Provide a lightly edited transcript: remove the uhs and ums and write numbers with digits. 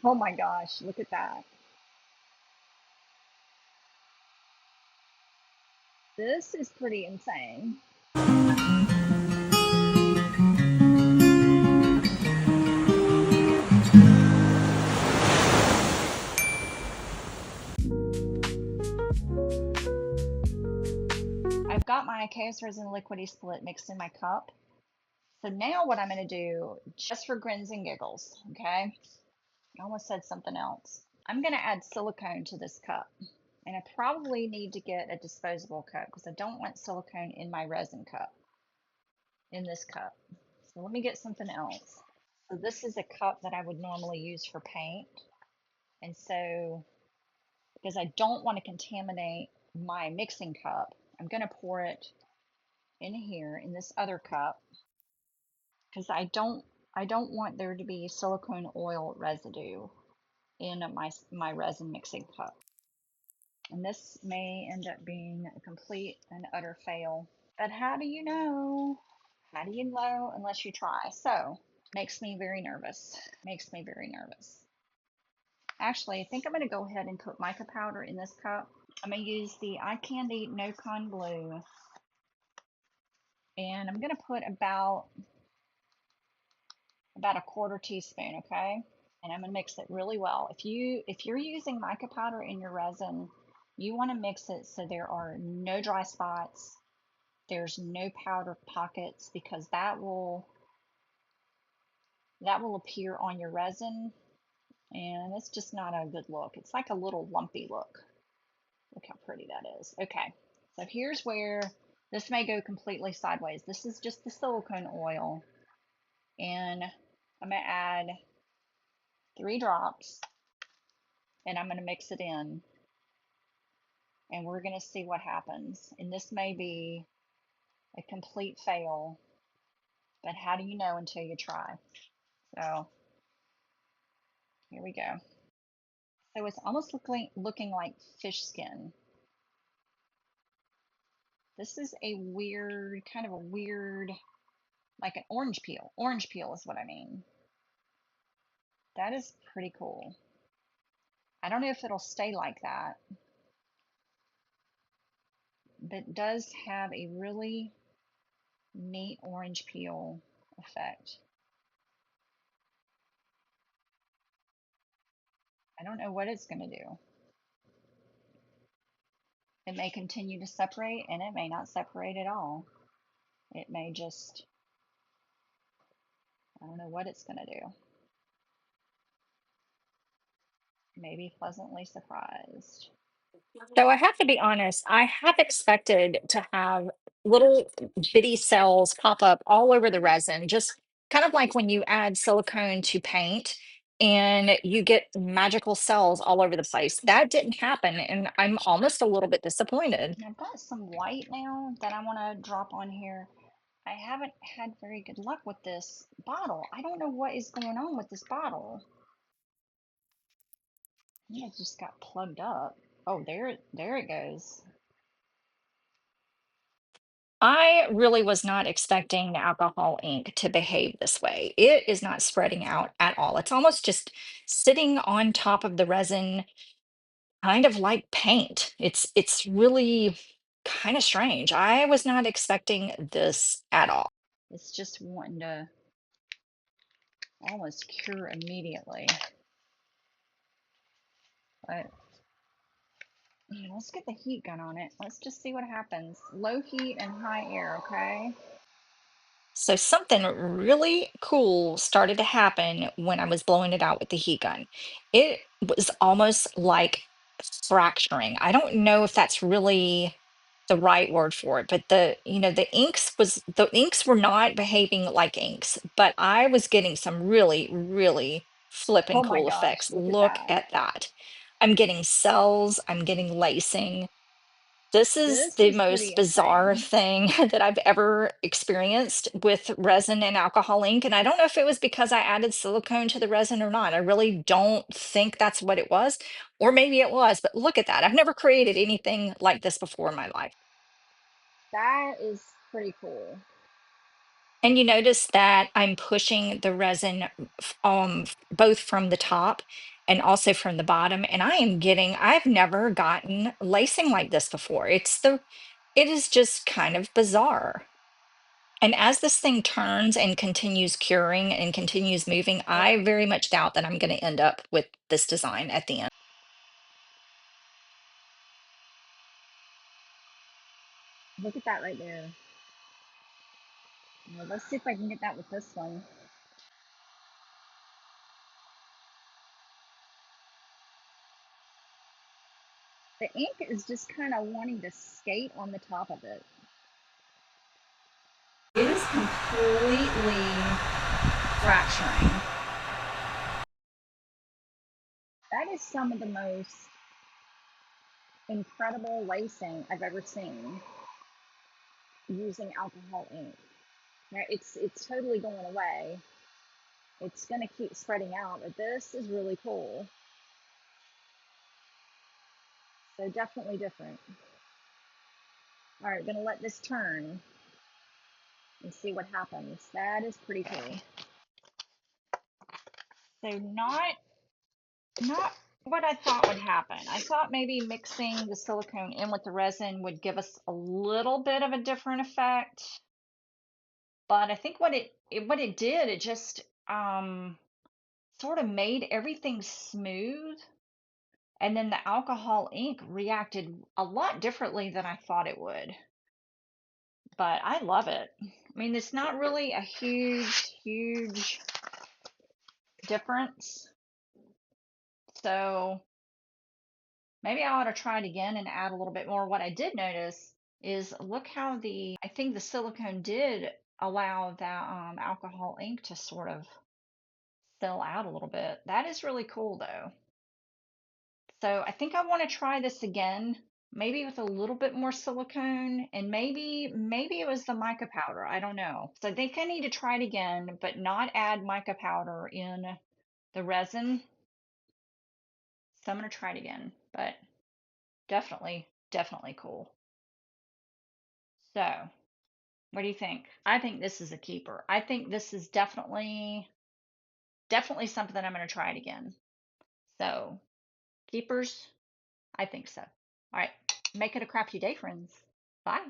Oh my gosh, look at that. This is pretty insane. I've got my chaos resin liquidy split mixed in my cup. So now what I'm going to do, just for grins and giggles, okay? I almost said something else. I'm going to add silicone to this cup. And I probably need to get a disposable cup because I don't want silicone in my resin cup, in this cup. So let me get something else. So this is a cup that I would normally use for paint. And so, because I don't want to contaminate my mixing cup, I'm going to pour it in here in this other cup because I don't want there to be silicone oil residue in my resin mixing cup. And this may end up being a complete and utter fail. But how do you know? How do you know unless you try? So, makes me very nervous. Makes me very nervous. Actually, I think I'm going to go ahead and put mica powder in this cup. I'm going to use the Eye Candy No Con Blue. And I'm going to put about a quarter teaspoon, okay? And I'm going to mix it really well. If you're using mica powder in your resin, you want to mix it so there are no dry spots, there's no powder pockets, because that will appear on your resin, and it's just not a good look. It's like a little lumpy look. Look how pretty that is. Okay, so here's where this may go completely sideways. This is just the silicone oil, and I'm going to add 3 drops, and I'm going to mix it in, and we're going to see what happens. And this may be a complete fail, but how do you know until you try? So here we go. So it's almost looking like fish skin. This is a weird, kind of a weird, like an orange peel. Orange peel is what I mean. That is pretty cool. I don't know if it'll stay like that, but it does have a really neat orange peel effect. I don't know what it's going to do. It may continue to separate, and it may not separate at all. It may just, I don't know what it's going to do. Maybe pleasantly surprised. So I have to be honest, I have expected to have little bitty cells pop up all over the resin, just kind of like when you add silicone to paint and you get magical cells all over the place. That didn't happen, and I'm almost a little bit disappointed. I've got some white now that I want to drop on here. I haven't had very good luck with this bottle. I don't know what is going on with this bottle. I think it just got plugged up. Oh, there it goes. I really was not expecting alcohol ink to behave this way. It is not spreading out at all. It's almost just sitting on top of the resin, kind of like paint. It's really kind of strange. I was not expecting this at all. It's just wanting to almost cure immediately. But let's get the heat gun on it. Let's just see what happens. Low heat and high air, okay? So something really cool started to happen when I was blowing it out with the heat gun. It was almost like fracturing. I don't know if that's really the right word for it, but the inks were not behaving like inks, but I was getting some really, really flipping Oh my cool gosh, effects. look at Look that. at that. I'm getting cells, I'm getting lacing. This is This the is pretty most bizarre insane. thing that I've ever experienced with resin and alcohol ink. And I don't know if it was because I added silicone to the resin or not. I really don't think that's what it was, or maybe it was, but look at that. I've never created anything like this before in my life. That is pretty cool. And you notice that I'm pushing the resin both from the top and also from the bottom. And I've never gotten lacing like this before. It is just kind of bizarre. And as this thing turns and continues curing and continues moving, Yeah, I very much doubt that I'm going to end up with this design at the end. look at that right there. Well, let's see if I can get that with this one. The ink is just kind of wanting to skate on the top of it. It is completely fracturing. That is some of the most incredible lacing I've ever seen using alcohol ink. Now, it's totally going away. It's going to keep spreading out, but this is really cool. So definitely different. All right, gonna let this turn and see what happens. That is pretty cool. So not what I thought would happen. I thought maybe mixing the silicone in with the resin would give us a little bit of a different effect. But I think what it did, it just sort of made everything smooth. And then the alcohol ink reacted a lot differently than I thought it would. But I love it. I mean, it's not really a huge difference. So maybe I ought to try it again and add a little bit more. What I did notice is look how I think the silicone did allow that alcohol ink to sort of fill out a little bit. That is really cool though. So I think I want to try this again, maybe with a little bit more silicone, and maybe it was the mica powder. I don't know. So I think I need to try it again, but not add mica powder in the resin. So I'm gonna try it again, but definitely cool. So what do you think? I think this is a keeper. I think this is definitely something that I'm gonna try it again. So keepers, I think so. All right, make it a crafty day, friends. Bye.